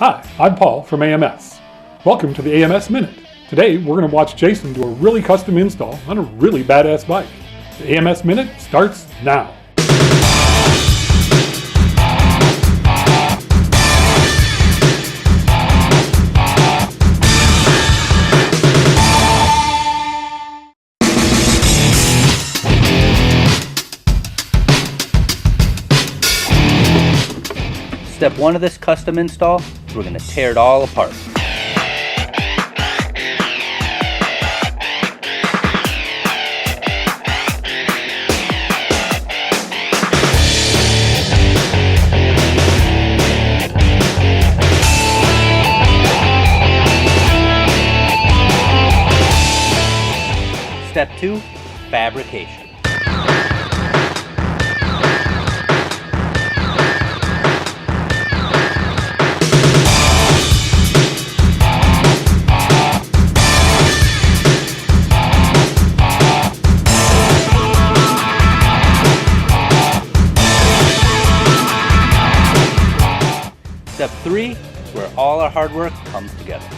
Hi, I'm Paul from AMS. Welcome to the AMS Minute. Today we're going to watch Jason do a really custom install on a really badass bike. The AMS Minute starts now. Step 1 of this custom install, we're going to tear it all apart. Step 2, fabrication. Step 3, where all our hard work comes together.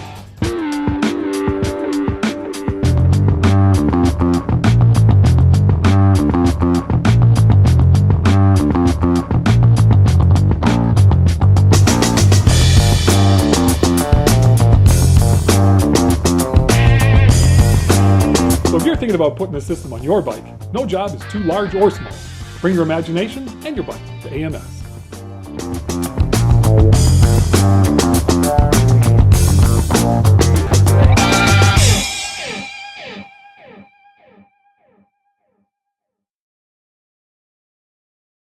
So if you're thinking about putting a system on your bike, no job is too large or small. Bring your imagination and your bike to AMS.